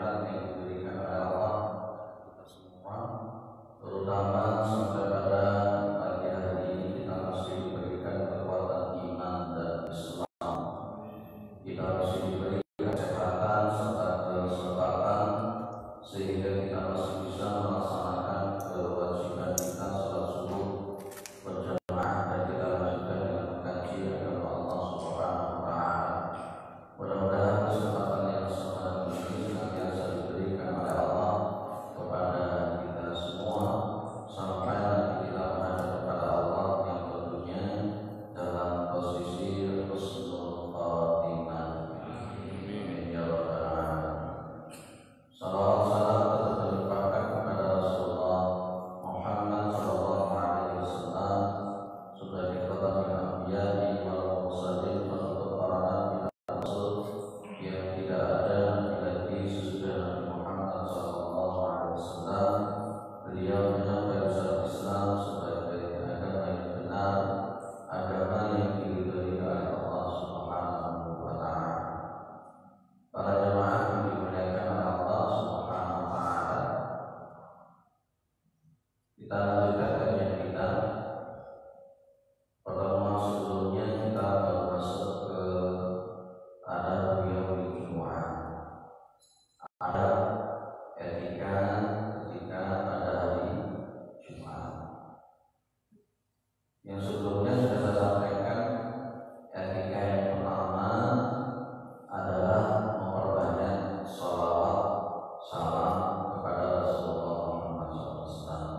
kenikmatan yang diberikan oleh Allah kita semua, terutama sampai pada pagi hari ini kita masih diberikan kekuatan iman dan Islam. Kita masih diberikan kesehatan serta keselamatan sehingga kita masih bisa melaksanakan kewajiban kita salat subuh berjamaah dan kita lanjutkan dengan mengkaji agama Allah Subhanahu wa taala. Mudah-mudahan kesempatan yang semacam ini senantiasa diberikan oleh Allah kepada kita semua sampai nanti kita menghadap kepada Allah yang tentunya dalam posisi husnul khatimah. Amin ya rabbal alamin. Salawat salam tetap terlimpahkan kepada Rasulullah Muhammad sallallahu alaihi wasallam sebagai khatamul anbiya wal mursalin, penutup para nabi dan rasul yang tidak ada nabi lagi sesudah Nabi Muhammad sallallahu alaihi wasallam. Beliau menyampaikan usaha Islam sebagai agama yang benar, agama yang diridhoi oleh Allah Subhanahu wa taala. Para jemaah yang dimuliakan oleh Allah Subhanahu wa taala, kita lanjutkan kajian kita. Pertemuan sebelumnya kita baru masuk ke adab yaumul Jumu'ah, adab etika ketika pada hari Jumat. Yang sebelumnya sudah saya sampaikan, etika yang pertama adalah memperbanyak sholawat salam kepada Rasulullah Muhammad SAW.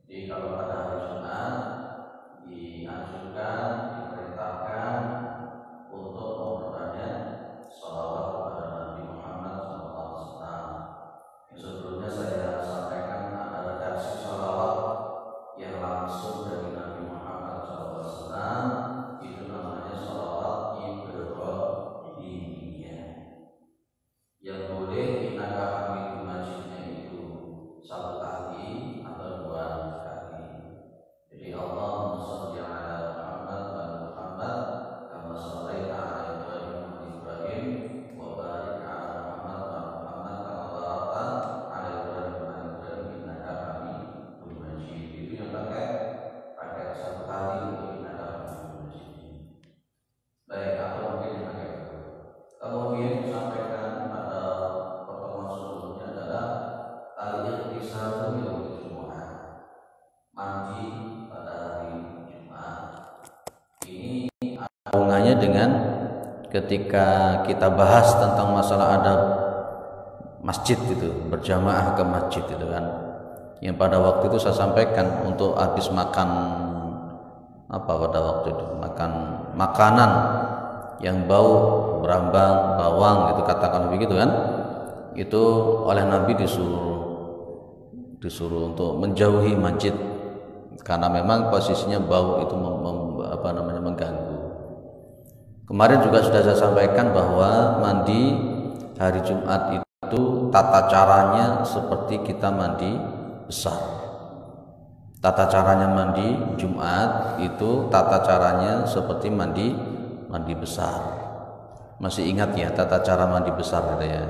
Jadi kalau pada hari Jumat dianjurkan, diperintahkan untuk memperbanyak sholawat kepada Nabi Muhammad SAW. Yang sebelumnya saya sampaikan ada redaksi sholawat yang langsung dari Nabi Muhammad SAW, itu namanya sholawat Ibrahimiyah, yang boleh innaka hamidum majidnya itu satu kali atau dua kali. Jadi Allahumma shalli ala Muhammad wa ala Muhammad kama shallaita ala Ibrahim wa ala Ibrahim wa barik ala Muhammad wa ala Muhammad kama barakta ala Ibrahim wa ala Ibrahim innaka hamidum majid. Itu yang pakai satu kali untuk innaka hamidum majid. Baik, atau mungkin dipakai dulu. Kemudian disampaikan pada pertemuan sebelumnya adalah al-ightisal yaumul Jumu'ah, mandi pada hari Jumat. Ini hubungannya dengan ketika kita bahas tentang masalah adab masjid itu, berjamaah ke masjid itu kan. Yang pada waktu itu saya sampaikan untuk habis makan apa pada waktu itu, makan makanan yang bau berambang, bawang gitu, katakan begitu kan. Itu oleh Nabi disuruh untuk menjauhi masjid karena memang posisinya bau itu mengganggu. Kemarin juga sudah saya sampaikan bahwa mandi hari Jumat itu tata caranya seperti kita mandi besar. Tata caranya mandi Jumat itu tata caranya seperti mandi besar. Masih ingat ya tata cara mandi besar gitu ya?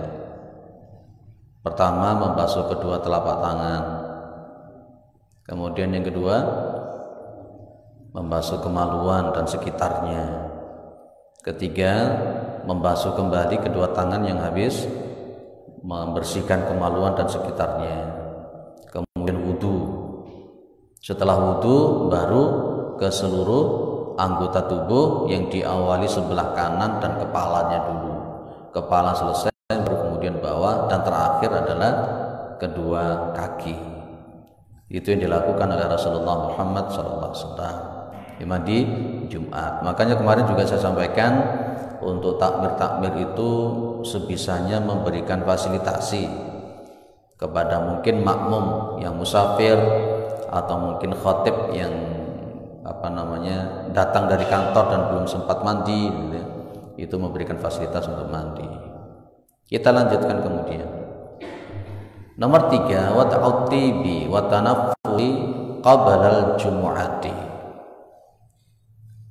Pertama, membasuh kedua telapak tangan. Kemudian yang kedua, membasuh kemaluan dan sekitarnya. Ketiga, membasuh kembali kedua tangan yang habis membersihkan kemaluan dan sekitarnya. Kemudian wudu. Setelah wudu baru ke seluruh anggota tubuh yang diawali sebelah kanan dan kepalanya dulu. Kepala selesai, baru kemudian bawah, dan terakhir adalah kedua kaki. Itu yang dilakukan oleh Rasulullah Muhammad SAW di Jumat. Makanya kemarin juga saya sampaikan untuk takmir itu sebisanya memberikan fasilitasi kepada mungkin makmum yang musafir atau mungkin khotib yang datang dari kantor dan belum sempat mandi gitu ya. Itu memberikan fasilitas untuk mandi. Kita lanjutkan kemudian. Nomor 3, wa ta'tibi wa tanaffuli qabla al-jumu'ati.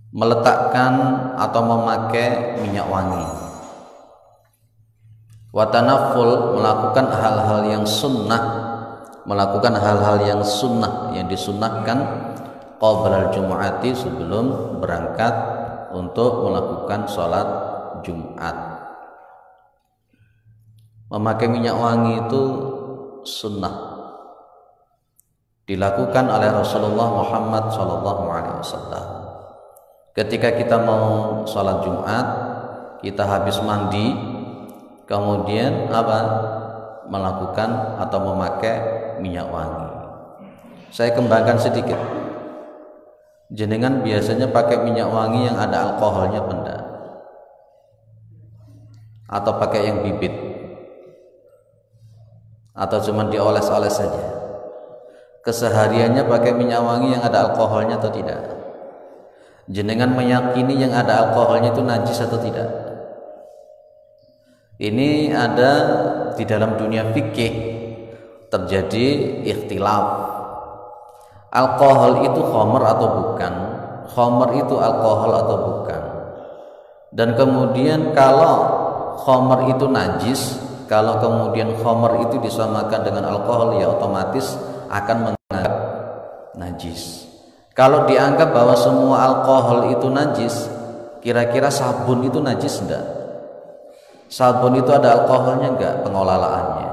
Meletakkan atau memakai minyak wangi Watanaful, melakukan hal-hal yang sunnah, yang disunnahkan qoblal jumu'ati, sebelum berangkat untuk melakukan sholat Jumat. Memakai minyak wangi itu sunnah, dilakukan oleh Rasulullah Muhammad SAW. Ketika kita mau sholat Jumat, kita habis mandi, kemudian melakukan atau memakai minyak wangi. Saya kembangkan sedikit. Jenengan biasanya pakai minyak wangi yang ada alkoholnya benda, atau pakai yang bibit, atau cuma dioles-oles saja? Kesehariannya pakai minyak wangi yang ada alkoholnya atau tidak? Jenengan meyakini yang ada alkoholnya itu najis atau tidak? Ini ada di dalam dunia fikih terjadi ikhtilaf. Alkohol itu khamr atau bukan? Khamr itu alkohol atau bukan? Dan kemudian kalau khamr itu najis, kalau kemudian khamr itu disamakan dengan alkohol, ya otomatis akan menganggap najis. Kalau dianggap bahwa semua alkohol itu najis, kira-kira sabun itu najis enggak? Sabun itu ada alkoholnya enggak pengelolaannya?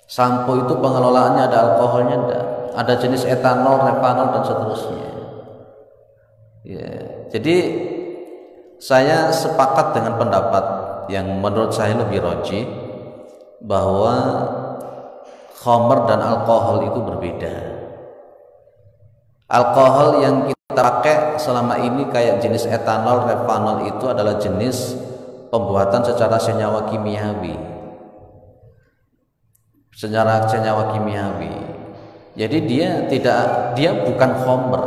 Sampo itu pengelolaannya ada alkoholnya enggak? Ada jenis etanol, repanol dan seterusnya. Ya, jadi saya sepakat dengan pendapat yang menurut saya lebih rajih, bahwa khamr dan alkohol itu berbeda. Alkohol yang kita pakai selama ini kayak jenis etanol, repanol itu adalah jenis pembuatan secara senyawa kimiawi. Jadi dia bukan khamr.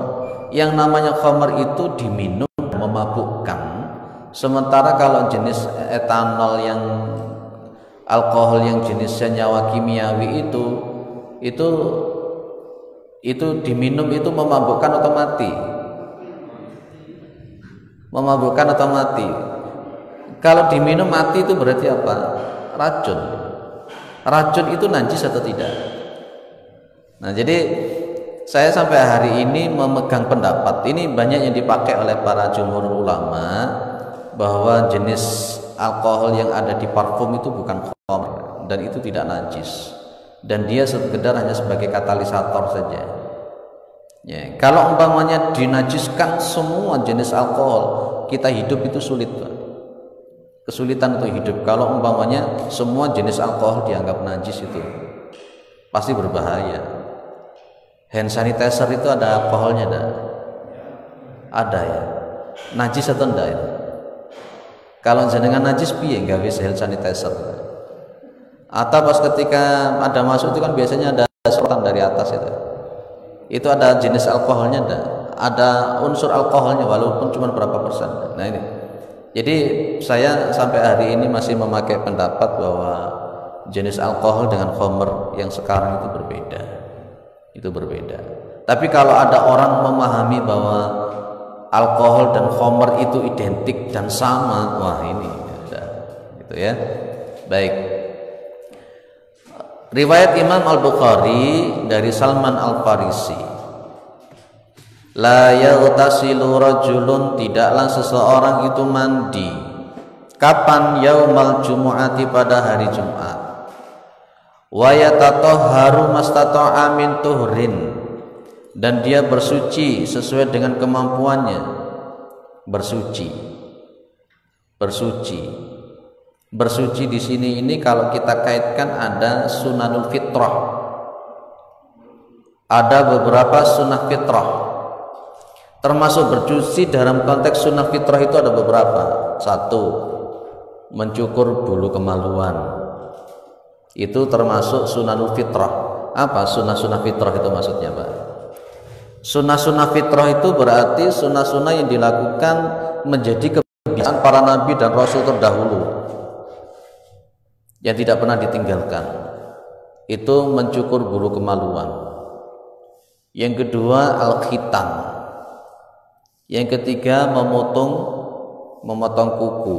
Yang namanya khamr itu diminum memabukkan. Sementara kalau jenis etanol yang alkohol yang jenis senyawa kimiawi itu diminum itu memabukkan atau mati? Memabukkan atau mati? Kalau diminum mati itu berarti apa? Racun. Racun itu najis atau tidak? Nah, jadi saya sampai hari ini memegang pendapat ini, banyak yang dipakai oleh para jumhur ulama, bahwa jenis alkohol yang ada di parfum itu bukan khamr dan itu tidak najis, dan dia sekedar hanya sebagai katalisator saja. Ya, kalau umpamanya dinajiskan semua jenis alkohol, kita hidup itu sulit, Pak. Kesulitan untuk hidup kalau umpamanya semua jenis alkohol dianggap najis, itu pasti berbahaya. Hand sanitizer itu ada alkoholnya enggak? Ada ya. Najis atau enggak itu? Kalau jenengan najis piye gawe hand sanitizer? Atau pas ketika ada masuk itu kan biasanya ada semprotan dari atas itu. Itu ada jenis alkoholnya enggak? Ada unsur alkoholnya walaupun cuma berapa persen. Nah ini. Jadi saya sampai hari ini masih memakai pendapat bahwa jenis alkohol dengan khamr yang sekarang itu berbeda. Itu berbeda. Tapi kalau ada orang memahami bahwa alkohol dan khamr itu identik dan sama, wah ini gitu ya. Baik. Riwayat Imam Al-Bukhari dari Salman Al-Farisi, la yaghtasilu rajulun, tidaklah seseorang itu mandi. Kapan? Yaumal jumu'ati, pada hari Jumat. Wa yatatahharu mastata'a min tuhrin, dan dia bersuci sesuai dengan kemampuannya. Bersuci di sini ini kalau kita kaitkan ada sunanul fitrah. Ada beberapa sunnah fitrah. Termasuk bersuci dalam konteks sunnah fitrah itu ada beberapa. Satu, mencukur bulu kemaluan. Itu termasuk sunanul fitrah. Apa sunnah-sunnah fitrah itu maksudnya, Pak? Sunnah-sunnah fitrah itu berarti sunnah-sunnah yang dilakukan menjadi kebiasaan para nabi dan rasul terdahulu, yang tidak pernah ditinggalkan. Itu mencukur bulu kemaluan. Yang kedua, al-khitan. Yang ketiga, memotong kuku.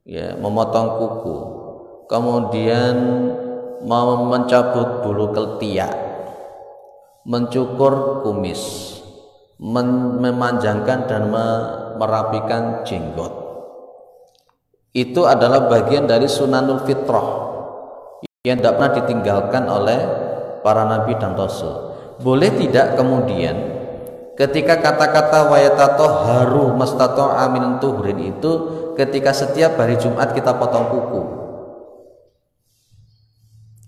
ya, memotong kuku, kemudian mencabut bulu ketiak, mencukur kumis, memanjangkan dan merapikan jenggot. Itu adalah bagian dari sunanul fitrah yang tidak pernah ditinggalkan oleh para nabi dan rasul. Boleh tidak kemudian ketika kata-kata wayatato haru mastato amin tuhrin itu ketika setiap hari Jumat kita potong kuku?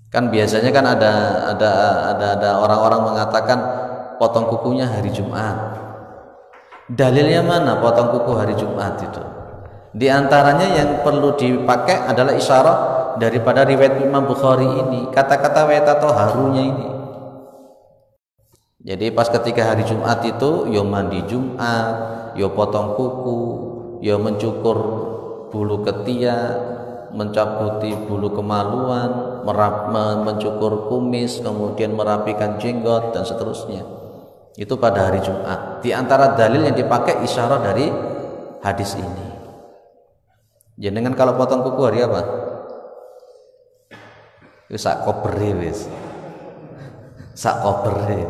Kan biasanya kan ada orang-orang mengatakan potong kukunya hari Jumat. Dalilnya mana potong kuku hari Jumat itu? Di antaranya yang perlu dipakai adalah isyarah daripada riwayat Imam Bukhari ini, kata-kata wayatato harunya ini. Jadi pas ketika hari Jumat itu yo mandi Jumat, yo potong kuku, yo mencukur bulu ketiak, mencabuti bulu kemaluan, mencukur kumis, kemudian merapikan jenggot dan seterusnya. Itu pada hari Jumat. Di antara dalil yang dipakai isyarah dari hadis ini. Jenengan kalau potong kuku hari apa? Sak kobere wis. Sak kobere.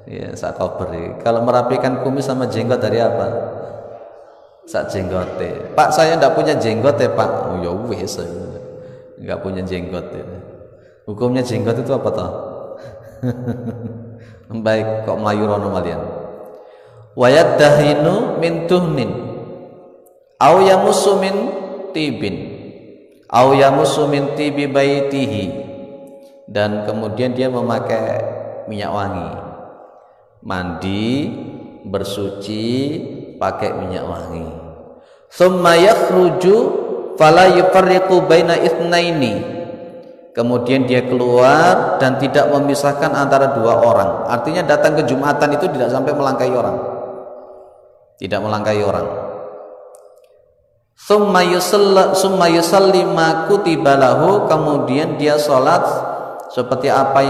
Ya, sak kobere. Kalau merapikan kumis sama jenggot dari apa? Sak jenggote. Pak, saya enggak punya jenggot ya, Pak. Oh ya wis. Enggak punya jenggot ya. Hukumnya jenggot itu apa toh? Baik, kok melayu rono malian. Wayat dahinu min tuhnin au yamusu min tibin au yamusu min tibi baitihi, dan kemudian dia memakai minyak wangi, mandi, bersuci pakai minyak wangi. Tsumma yakhruju fala yufarriqu baina itsnaini, kemudian dia keluar dan tidak memisahkan antara dua orang. Artinya datang ke Jumatan itu tidak sampai melangkahi orang, tidak melangkahi orang. Summa yusalli ma kutiba lahu, kemudian dia sholat seperti apa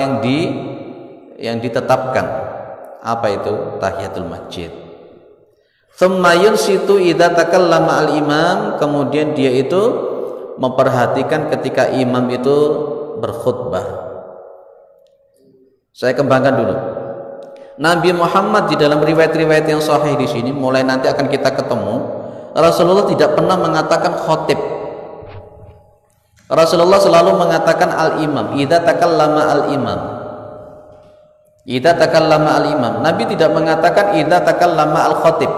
yang ditetapkan. Apa itu? Tahiyatul masjid. Summa yunsitu idza takallama al-imam, kemudian dia itu memperhatikan ketika imam itu berkhutbah. Saya kembangkan dulu. Nabi Muhammad di dalam riwayat-riwayat yang sahih di sini, mulai nanti akan kita ketemu, Rasulullah tidak pernah mengatakan khotib. Rasulullah selalu mengatakan al-imam, idza takallama al-imam. Idza takallama al-imam. Nabi tidak mengatakan idza takallama al-khotib.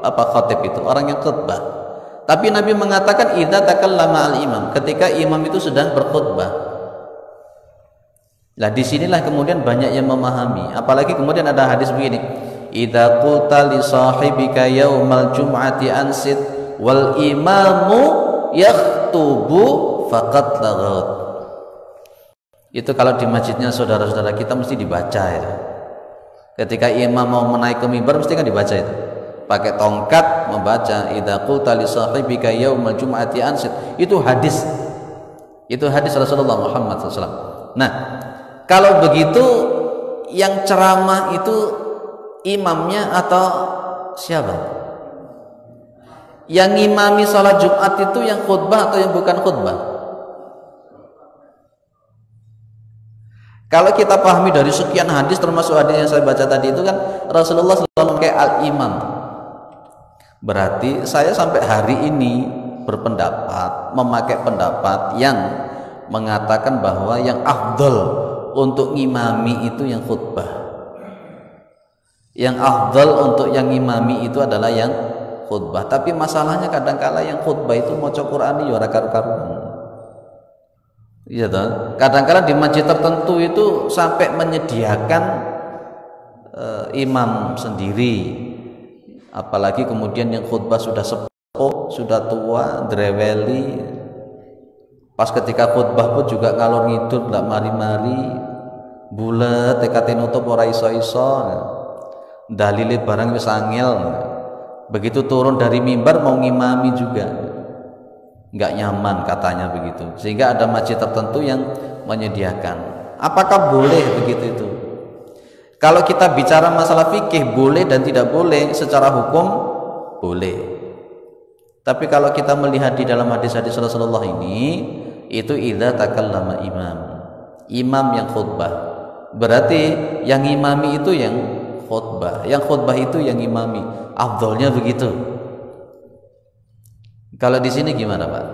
Apa khotib itu? Orang yang khutbah. Tapi Nabi mengatakan idza takallama al-imam, ketika imam itu sedang berkhutbah. Nah, disinilah kemudian banyak yang memahami. Apalagi kemudian ada hadis begini, idza qulta li sahibika yaumal jum'ati ansit wal imamu yakhtubu faqad laghat. Itu kalau di masjidnya saudara-saudara kita mesti dibaca itu. Ketika imam mau menaik ke mimbar mesti kan dibaca itu. Pakai tongkat membaca idza qulta li sahibika yaumal jum'ati ansit. Itu hadis. Itu hadis Rasulullah Muhammad SAW. Nah, kalau begitu yang ceramah itu imamnya atau siapa? Yang ngimami salat Jumat itu yang khutbah atau yang bukan khutbah? Kalau kita pahami dari sekian hadis, termasuk hadis yang saya baca tadi itu kan Rasulullah selalu pakai al-imam. Berarti saya sampai hari ini berpendapat, memakai pendapat yang mengatakan bahwa yang afdal untuk ngimami itu yang khutbah. Yang afdal untuk yang ngimami itu adalah yang khutbah. Tapi masalahnya kadang-kala yang khutbah itu maca Quran ya ora karu-karuan. Iya toh. Kadang-kala di masjid tertentu itu sampai menyediakan imam sendiri. Apalagi kemudian yang khutbah sudah sepuh, sudah tua, dreweli. Pas ketika khutbah pun juga ngalor ngidul, nggak mari-mari, bulet, tekate nutup ora iso-iso, dalile barang wis angel. Begitu turun dari mimbar mau ngimami juga nggak nyaman katanya begitu. Sehingga ada masjid tertentu yang menyediakan. Apakah boleh begitu itu? Kalau kita bicara masalah fikih boleh dan tidak boleh, secara hukum boleh. Tapi kalau kita melihat di dalam hadis-hadis Rasulullah ini, itu idza takallama imam yang khutbah. Berarti yang imami itu yang khutbah, yang khutbah itu yang imami. Afdolnya begitu. Kalau di sini gimana, Pak?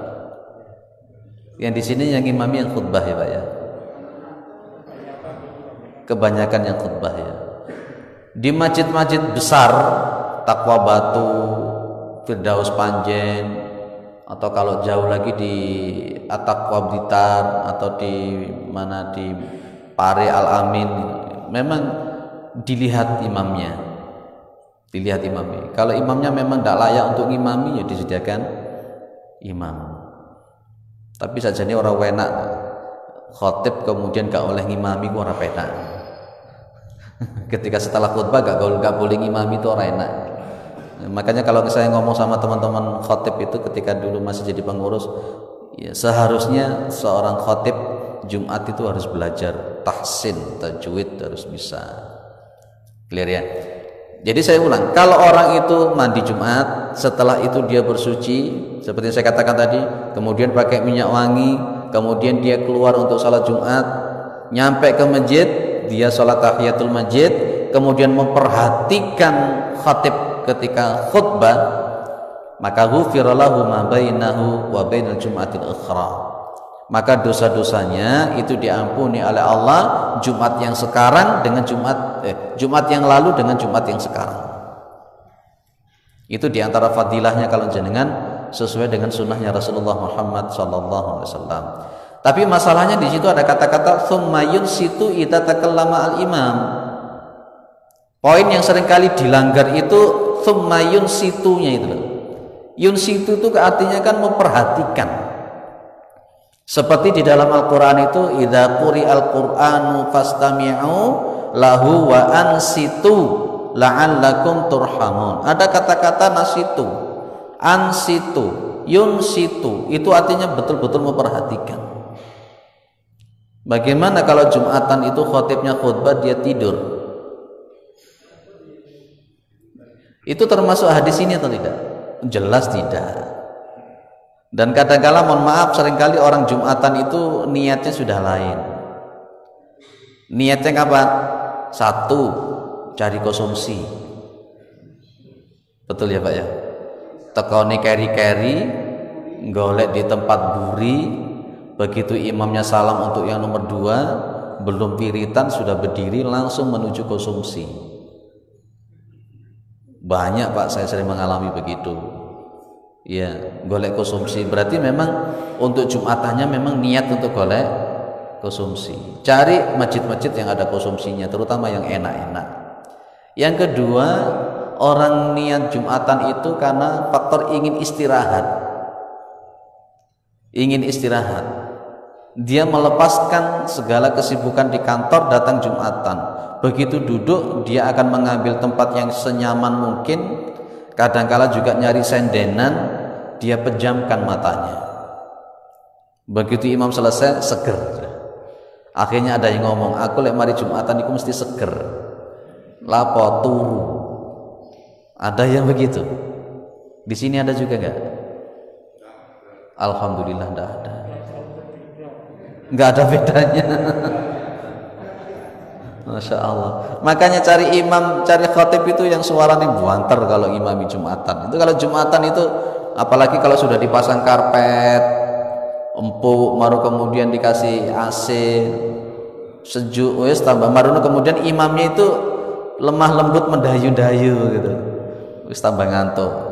Yang di sini yang imami yang khutbah ya, Pak ya. Kebanyakan yang khutbah ya. Di masjid-masjid besar, Taqwa Batu, Firdaus Panjen, atau kalau jauh lagi di At-Taqwa Blitar, atau di mana di Pare Al-Amin, memang dilihat imamnya. Dilihat imamnya. Kalau imamnya memang tidak layak untuk imami, ya disediakan imam. Tapi sajane orang wenak khotib kemudian gak oleh ngimami ku ora penak. Ketika setelah khutbah gak boleh ngimami itu orang enak. Makanya kalau saya ngomong sama teman-teman khotib itu ketika dulu masih jadi pengurus, ya seharusnya seorang khotib Jumat itu harus belajar tahsin, tajwid, harus bisa. Clear ya? Jadi saya ulang, kalau orang itu mandi Jumat, setelah itu dia bersuci, seperti yang saya katakan tadi, kemudian pakai minyak wangi, kemudian dia keluar untuk salat Jumat, nyampe ke masjid, dia salat tahiyatul masjid, kemudian memperhatikan khatib ketika khutbah, maka ghufira lahu ma bainahu wa bainal jum'atil ukhra. Maka dosa-dosanya itu diampuni oleh Allah Jumat yang sekarang dengan Jumat yang lalu dengan Jumat yang sekarang. Itu diantara fadilahnya kalau jenengan sesuai dengan sunnahnya Rasulullah Muhammad SAW. Tapi masalahnya di situ ada kata-kata tsumma yunsitu idza takallama al-imam. Poin yang seringkali dilanggar itu tsumma yunsitunya itu loh. Yunsitu itu artinya kan memperhatikan. Seperti di dalam Al-Quran itu idza quri'al Qur'anu fastami'u lahu wa ansitu la'allakum turhamun. Ada kata-kata nasitu, ansitu, yunsitu, itu artinya betul-betul memperhatikan. Bagaimana kalau Jumatan itu khotibnya khutbah dia tidur? Itu termasuk hadis ini atau tidak? Jelas tidak. Dan kadang-kala mohon maaf seringkali orang Jumatan itu niatnya sudah lain. Niatnya kapan? Satu, cari konsumsi. Betul ya Pak ya? Tekoni keri-keri, golek di tempat buri. Begitu imamnya salam untuk yang nomor 2, belum wiritan sudah berdiri langsung menuju konsumsi. Banyak Pak, saya sering mengalami begitu. Ya, golek konsumsi berarti memang untuk Jumatannya memang niat untuk golek konsumsi. Cari masjid-masjid yang ada konsumsinya, terutama yang enak-enak. Yang kedua, orang niat Jumatan itu karena faktor ingin istirahat. Ingin istirahat. Dia melepaskan segala kesibukan di kantor, datang Jumatan. Begitu duduk, dia akan mengambil tempat yang senyaman mungkin. Kadangkala juga nyari sendenan, dia pejamkan matanya. Begitu imam selesai, seger. Akhirnya ada yang ngomong, aku lek mari Jumatan itu mesti seger. Lapo turu. Ada yang begitu. Di sini ada juga enggak? Alhamdulillah enggak ada. Enggak ada bedanya. Masya Allah. Makanya cari imam, cari khatib itu yang suaranya buanter kalau imami Jumatan. Itu kalau Jumatan itu, apalagi kalau sudah dipasang karpet empuk, baru kemudian dikasih AC sejuk, wes tambah maruno, kemudian imamnya itu lemah lembut mendayu-dayu gitu, wes tambah ngantuk.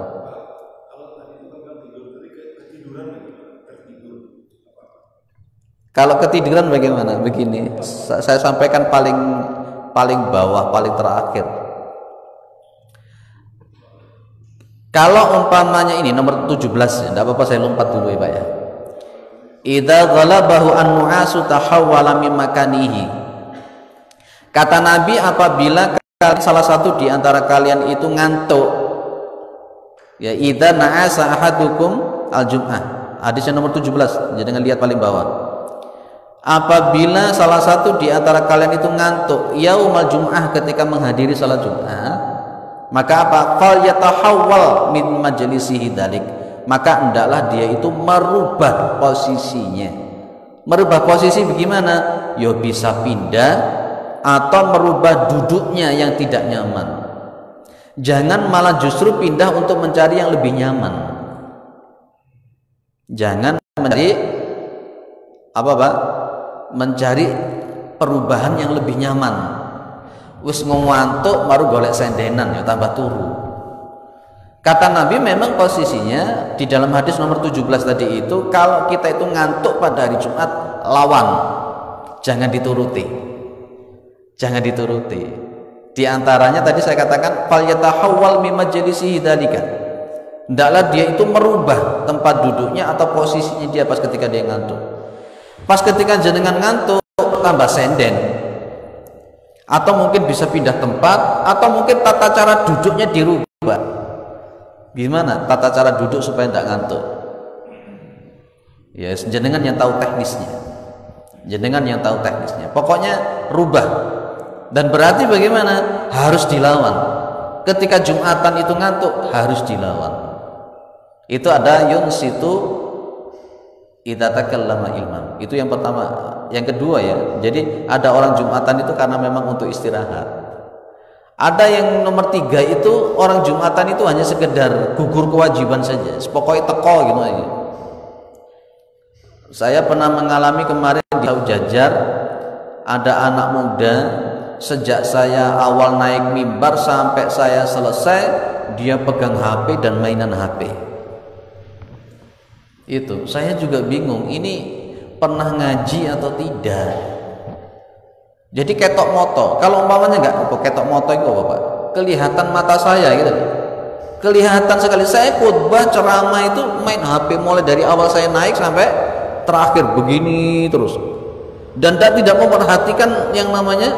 Kalau ketiduran bagaimana? Begini, saya sampaikan paling bawah, paling terakhir. Kalau umpamanya ini nomor 17 ya, tidak apa-apa saya lompat dulu ya Pak ya. Idza ghalabahu an-nu'asu tahawwala min makanihi. Kata Nabi, apabila salah satu di antara kalian itu ngantuk, ya idza na'asa ahadukum al-jum'ah. Hadisnya nomor 17, jangan lihat paling bawah. Apabila salah satu di antara kalian itu ngantuk yaumal jum'ah, ketika menghadiri salat Jumat, maka apa? Fal yatahawwal min majlisihi dzalik, maka hendaklah dia itu merubah posisinya. Merubah posisi bagaimana? Ya bisa pindah atau merubah duduknya yang tidak nyaman. Jangan malah justru pindah untuk mencari yang lebih nyaman. Jangan mencari apa Pak? Mencari perubahan yang lebih nyaman. Wis ngantuk baru golek sendenan ya tambah turu. Kata Nabi memang posisinya di dalam hadis nomor 17 tadi itu, kalau kita itu ngantuk pada hari Jumat, lawan, jangan dituruti. Jangan dituruti. Di antaranya tadi saya katakan fal yatahawwal min majlisihi dzalika. Hendaklah dia itu merubah tempat duduknya atau posisinya dia pas ketika dia ngantuk. Pas ketika jenengan ngantuk tambah senden. Atau mungkin bisa pindah tempat, atau mungkin tata cara duduknya dirubah. Gimana tata cara duduk supaya tidak ngantuk? Ya, jenengan yang tahu teknisnya. Jenengan yang tahu teknisnya. Pokoknya rubah. Dan berarti bagaimana? Harus dilawan. Ketika Jumatan itu ngantuk, harus dilawan. Itu ada yunsitu idza takallama ilman. Itu yang pertama. Yang kedua ya. Jadi ada orang Jumatan itu karena memang untuk istirahat. Ada yang nomor 3 itu orang Jumatan itu hanya sekedar gugur kewajiban saja, pokoknya teko gitu aja. Saya pernah mengalami kemarin di Jajar, ada anak muda sejak saya awal naik mimbar sampai saya selesai dia pegang HP dan mainan HP. Itu saya juga bingung, ini pernah ngaji atau tidak. Jadi ketok moto, kalau umpamanya enggak apa ketok moto itu apa Pak? Kelihatan mata saya gitu. Kelihatan sekali saya khutbah ceramah itu main HP mulai dari awal saya naik sampai terakhir begini terus. Dan tidak memperhatikan yang namanya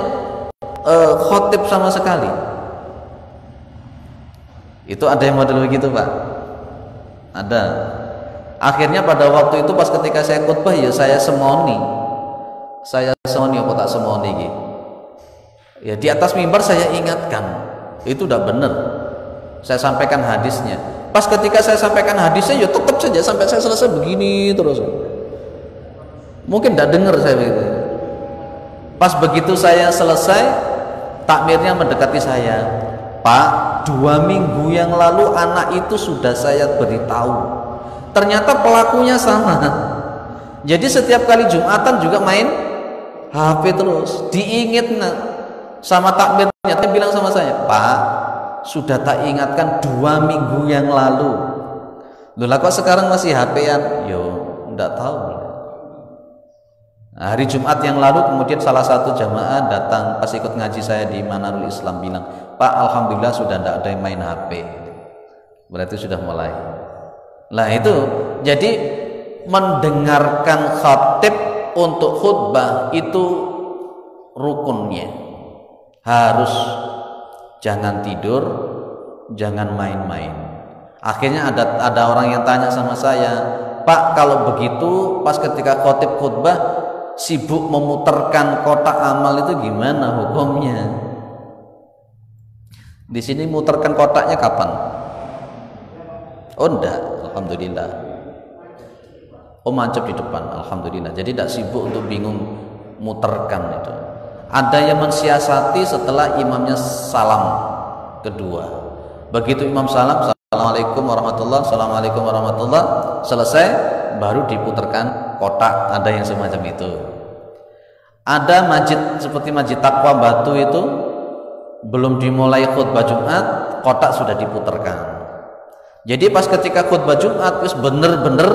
khotib sama sekali. Itu ada yang model begitu Pak? Ada. Akhirnya pada waktu itu pas ketika saya khutbah ya saya semoni apa tak semoni gitu. Ya di atas mimbar saya ingatkan itu udah benar. Saya sampaikan hadisnya. Pas ketika saya sampaikan hadisnya ya tetap saja sampai saya selesai begini terus. Mungkin tidak dengar saya begitu. Pas begitu saya selesai, takmirnya mendekati saya. Pak, 2 minggu yang lalu anak itu sudah saya beritahu. Ternyata pelakunya sama. Jadi setiap kali Jumatan juga main HP terus, diingat sama takmirnya. Dia bilang sama saya, Pak, sudah tak ingatkan 2 minggu yang lalu. Loh kok sekarang masih HP-an? Yo, enggak tahu. Nah, hari Jumat yang lalu kemudian salah satu jamaah datang pas ikut ngaji saya di Manarul Islam bilang, Pak, alhamdulillah sudah enggak ada yang main HP. Berarti sudah mulai. Nah itu, jadi mendengarkan khatib untuk khutbah itu rukunnya. Harus jangan tidur, jangan main-main. Akhirnya ada orang yang tanya sama saya, Pak, kalau begitu pas ketika khatib khutbah sibuk memutarkan kotak amal itu gimana hukumnya? Di sini muterkan kotaknya kapan? Oh enggak, alhamdulillah. Oh mancap di depan, alhamdulillah. Jadi tidak sibuk untuk bingung muterkan itu. Ada yang mensiasati setelah imamnya salam kedua. Begitu imam salam, assalamualaikum warahmatullah, assalamualaikum warahmatullah, selesai baru diputarkan kotak. Ada yang semacam itu. Ada masjid seperti Masjid Taqwa Batu itu belum dimulai khutbah Jumat, kotak sudah diputarkan. Jadi pas ketika khutbah Jumat terus bener-bener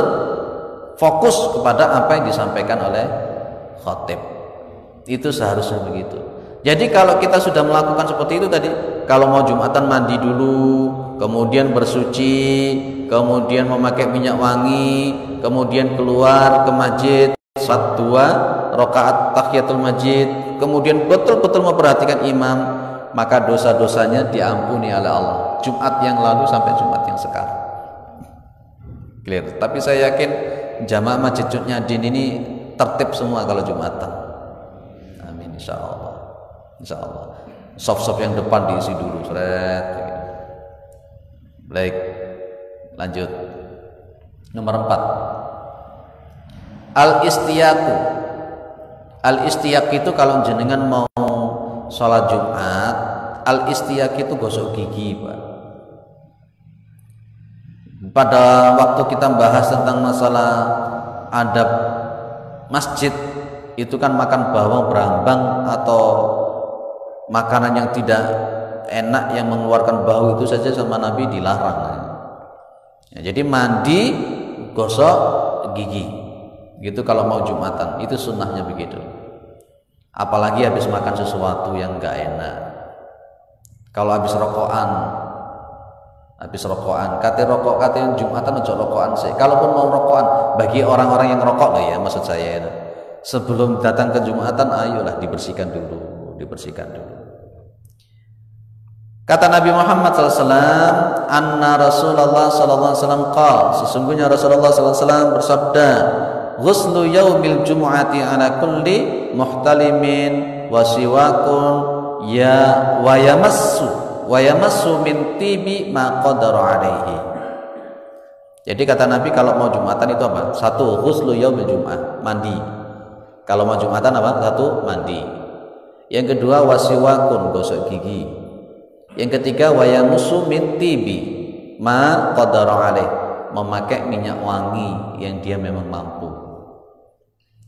fokus kepada apa yang disampaikan oleh khatib. Itu seharusnya begitu. Jadi kalau kita sudah melakukan seperti itu tadi, kalau mau Jumatan mandi dulu, kemudian bersuci, kemudian memakai minyak wangi, kemudian keluar ke masjid, salat 2 rakaat tahiyatul masjid, kemudian betul-betul memperhatikan imam, maka dosa-dosanya diampuni oleh Allah. Jumat yang lalu sampai Jumat yang sekarang. Clear. Tapi saya yakin jamaah Masjid Nyadin ini tertib semua kalau Jumatan. Amin insyaallah. Insyaallah. Sop-sop yang depan diisi dulu, seret. Baik. Lanjut. Nomor 4, al-istiyaku. Al-istiyak itu kalau jenengan mau sholat Jumat, al-istiyak itu gosok gigi, Pak. Pada waktu kita bahas tentang masalah adab masjid, itu kan makan bawang berambang atau makanan yang tidak enak yang mengeluarkan bau itu saja sama Nabi dilarang. Ya, jadi mandi, gosok gigi, gitu kalau mau Jumatan, itu sunnahnya begitu. Apalagi habis makan sesuatu yang enggak enak. Kalau habis rokokan, kate rokok, kate Jumatan ojo rokokan sih. Kalaupun mau rokokan, bagi orang-orang yang ngerokok loh ya, maksud saya itu, sebelum datang ke Jumatan, ayolah dibersihkan dulu. Kata Nabi Muhammad SAW, anna Rasulullah SAW qala, sesungguhnya Rasulullah SAW bersabda, ghuslu yaumil jumu'ati ala kulli muhtalimin wa siwakun ya wa yamassu min tibi ma qadara alaihi. Jadi kata Nabi kalau mau Jumatan itu apa? Satu, ghuslu yaumil jumu'ah, mandi. Kalau mau Jumatan apa? Satu, mandi. Yang kedua, wasiwakun, gosok gigi. Yang ketiga, wayamusu min tibi ma qadara alaih, memakai minyak wangi yang dia memang mampu.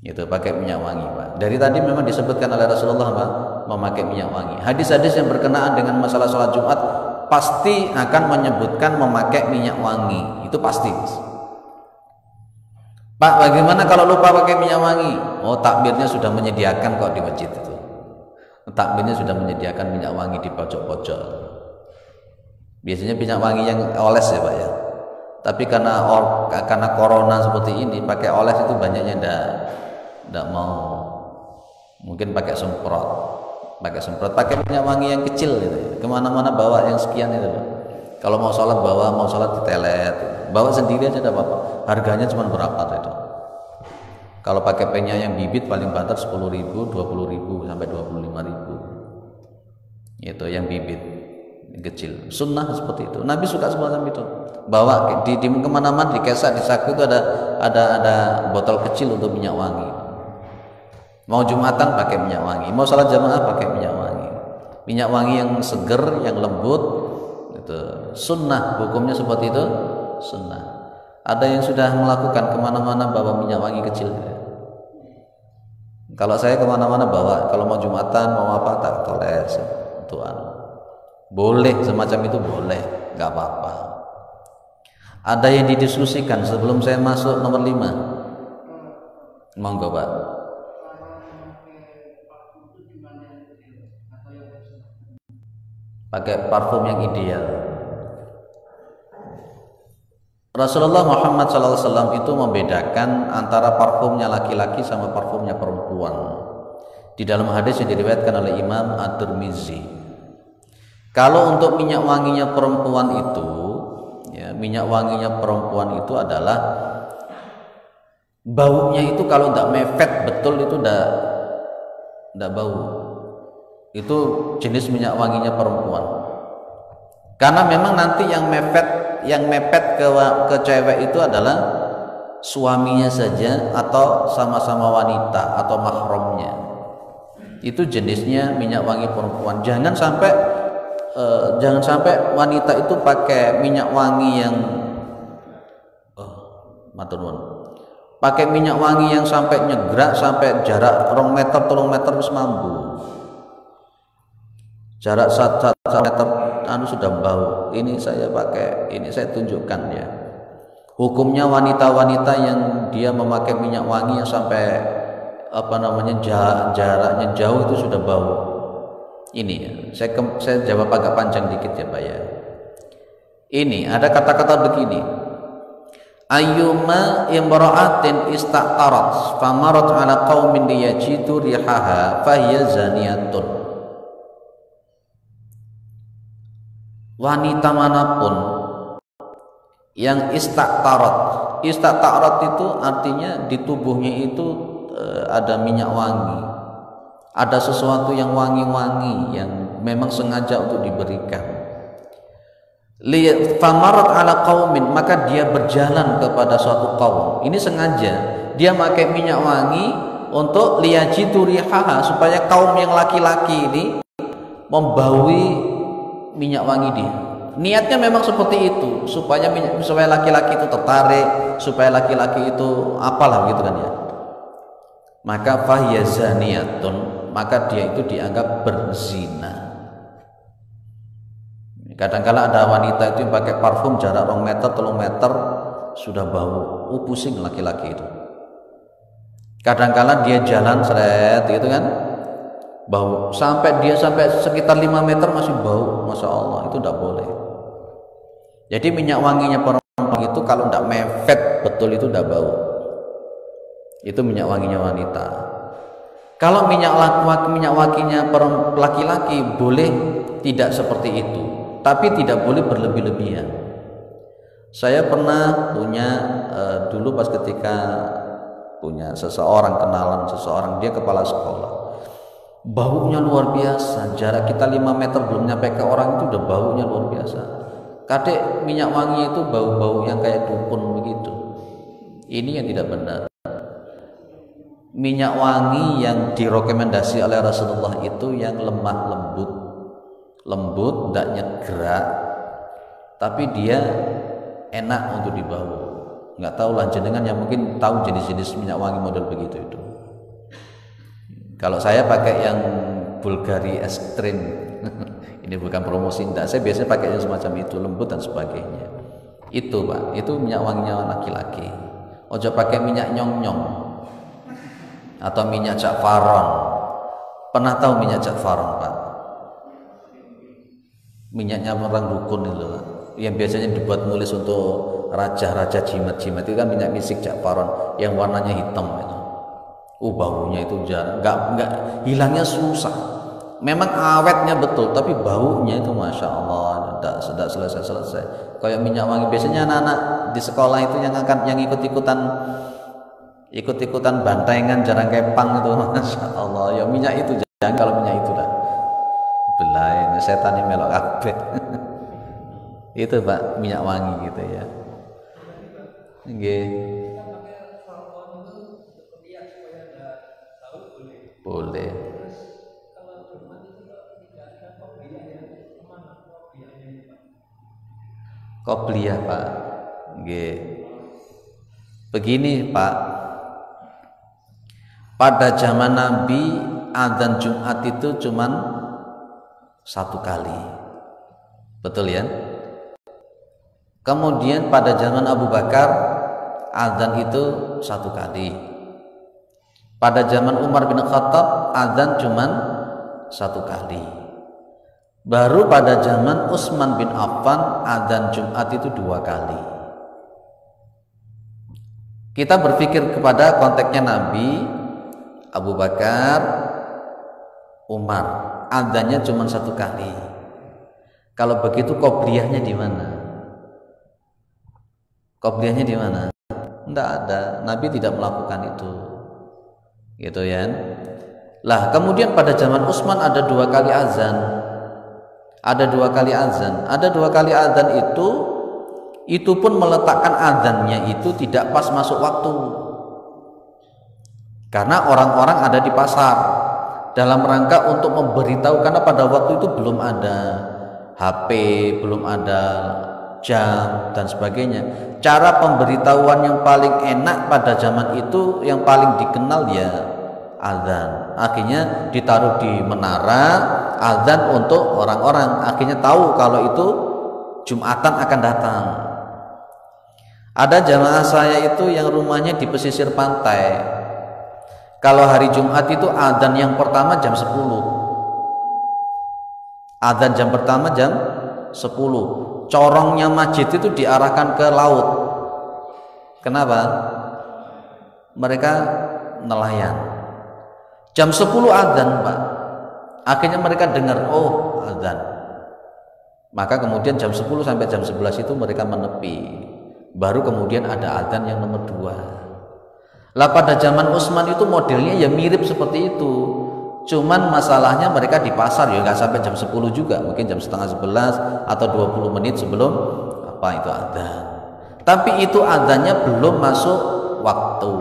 Itu pakai minyak wangi, Pak. Dari tadi memang disebutkan oleh Rasulullah, Pak, memakai minyak wangi. Hadis-hadis yang berkenaan dengan masalah sholat Jumat pasti akan menyebutkan memakai minyak wangi. Itu pasti. Pak, bagaimana kalau lupa pakai minyak wangi? Oh, takmirnya sudah menyediakan kok di masjid itu. Takmirnya sudah menyediakan minyak wangi di pojok-pojok. Biasanya minyak wangi yang oles ya, Pak ya. Tapi karena corona seperti ini, pakai oles itu banyaknya ndak mau. Mungkin pakai semprot, pakai minyak wangi yang kecil gitu ya. Kemana-mana bawa yang sekian itu. Kalau mau sholat bawa, mau sholat ditelet, bawa sendiri aja tidak apa-apa. Harganya cuma berapa itu? Kalau pakai penya yang bibit paling banter 10.000, 20.000 sampai 25.000. Itu yang bibit yang kecil. Sunnah seperti itu. Nabi suka semacam itu. Bawa di kemana-mana, di kesak, di saku itu ada botol kecil untuk minyak wangi. Mau Jumatan pakai minyak wangi, mau salat jamaah pakai minyak wangi. Minyak wangi yang seger, yang lembut, itu sunnah. Hukumnya seperti itu, sunnah. Ada yang sudah melakukan kemana-mana bawa minyak wangi kecil. Kalau saya kemana-mana bawa, kalau mau Jumatan mau apa tak toles tuan. Boleh semacam itu, boleh, nggak apa-apa. Ada yang didiskusikan sebelum saya masuk nomor 5. Monggo, Pak. Pakai parfum yang ideal. Rasulullah Muhammad SAW itu membedakan antara parfumnya laki-laki sama parfumnya perempuan. Di dalam hadis yang diriwayatkan oleh Imam At-Tirmizi, kalau untuk minyak wanginya perempuan itu, ya, minyak wanginya perempuan itu adalah baunya itu kalau tidak mepet betul itu tidak bau. Itu jenis minyak wanginya perempuan. Karena memang nanti yang mepet ke cewek itu adalah suaminya saja atau sama-sama wanita atau mahramnya. Itu jenisnya minyak wangi perempuan. Jangan sampai wanita itu pakai minyak wangi yang pakai minyak wangi yang sampai nyegrak, sampai jarak 2 meter 3 meter wis mambu. Jarak 1 meter sudah bau. Ini saya pakai, ini saya tunjukkan ya. Hukumnya wanita-wanita yang dia memakai minyak wangi yang sampai jaraknya jauh itu sudah bau. Ini ya. Saya jawab agak panjang dikit ya, Pak ya. Ini ada kata-kata begini. Ayyuma imra'atin istaqtarat famarat ala qaumin liyajidu rihaha fahiya zaniyatun. Wanita manapun yang istaktarat itu artinya di tubuhnya itu ada minyak wangi, ada sesuatu yang wangi-wangi yang memang sengaja untuk diberikan. Famarat ala qaumin, maka dia berjalan kepada suatu kaum. Ini sengaja dia pakai minyak wangi untuk liyajidu rihaha, supaya kaum yang laki-laki ini membaui minyak wangi dia. Niatnya memang seperti itu, supaya laki-laki itu tertarik, supaya laki-laki itu apalah gitu kan ya. Maka fahiya zaniyatun, maka dia itu dianggap berzina. Kadang-kala ada wanita itu yang pakai parfum jarak 2 meter, 3 meter sudah bau, pusing laki-laki itu. Kadang-kala dia jalan seret gitu kan, bau, sampai sekitar 5 meter masih bau, masya Allah, itu tidak boleh. Jadi minyak wanginya perempuan itu kalau tidak mepet betul itu tidak bau. Itu minyak wanginya wanita. Kalau minyak wanginya laki-laki boleh tidak seperti itu, tapi tidak boleh berlebih-lebihan. Saya pernah punya dulu pas ketika punya kenalan seseorang, dia kepala sekolah. Baunya luar biasa, jarak kita 5 meter belum nyampe ke orang itu udah baunya luar biasa. Kadek minyak wangi itu bau-bau yang kayak dukun begitu. Ini yang tidak benar. Minyak wangi yang direkomendasi oleh Rasulullah itu yang lemah lembut, tidak nyegrak, tapi dia enak untuk dibau. Nggak tahu lah jenengan yang mungkin tahu jenis-jenis minyak wangi model begitu itu. Kalau saya pakai yang Bulgari Extreme. Ini bukan promosi, enggak. Saya biasanya pakai yang semacam itu, lembut dan sebagainya. Itu Pak, itu minyak wanginya laki-laki. Ojo pakai minyak nyong-nyong atau minyak jakfaron. Pernah tahu minyak jakfaron Pak? Minyaknya orang dukun itu Pak, yang biasanya dibuat nulis untuk raja-raja jimat-jimat, itu kan minyak misik jakfaron yang warnanya hitam itu. Baunya itu enggak hilangnya susah. Memang awetnya betul, tapi baunya itu masya Allah tidak selesai. Kayak minyak wangi biasanya anak-anak di sekolah itu yang ikut-ikutan bantengan jarang kepang itu, masya Allah. Ya minyak itu jangan, kalau minyak itu lah. Belai setan yang melok kabeh. Itu Pak, minyak wangi gitu ya. Nggih. Boleh. Qobliyah Pak. Nggih. Begini Pak. Pada zaman Nabi adzan Jumat itu cuman 1 kali. Betul ya? Kemudian pada zaman Abu Bakar adzan itu 1 kali. Pada zaman Umar bin Khattab adzan cuman 1 kali. Baru pada zaman Utsman bin Affan adzan Jumat itu 2 kali. Kita berpikir kepada konteksnya Nabi, Abu Bakar, Umar, adzannya cuma 1 kali. Kalau begitu qobliyahnya di mana? Qobliyahnya di mana? Tidak ada. Nabi tidak melakukan itu. Gitu ya. Lah, kemudian pada zaman Utsman ada 2 kali azan. Ada 2 kali azan. Ada 2 kali azan itu pun meletakkan azannya itu tidak pas masuk waktu. Karena orang-orang ada di pasar dalam rangka untuk memberitahu, karena pada waktu itu belum ada HP, belum ada jam dan sebagainya. Cara pemberitahuan yang paling enak pada zaman itu, yang paling dikenal ya azan. Akhirnya ditaruh di menara azan untuk orang-orang, akhirnya tahu kalau itu Jumatan akan datang. Ada jamaah saya itu yang rumahnya di pesisir pantai. Kalau hari Jumat itu azan yang pertama jam 10. Azan jam pertama jam 10. Corongnya masjid itu diarahkan ke laut. Kenapa? Mereka nelayan. Jam 10 azan Pak. Akhirnya mereka dengar, oh azan. Maka kemudian jam 10 sampai jam 11 itu mereka menepi. Baru kemudian ada azan yang nomor 2. Lah pada zaman Utsman itu modelnya ya mirip seperti itu. Cuman masalahnya mereka di pasar ya nggak sampai jam 10 juga, mungkin jam setengah 11 atau 20 menit sebelum apa itu adzan. Tapi itu adzannya belum masuk waktu.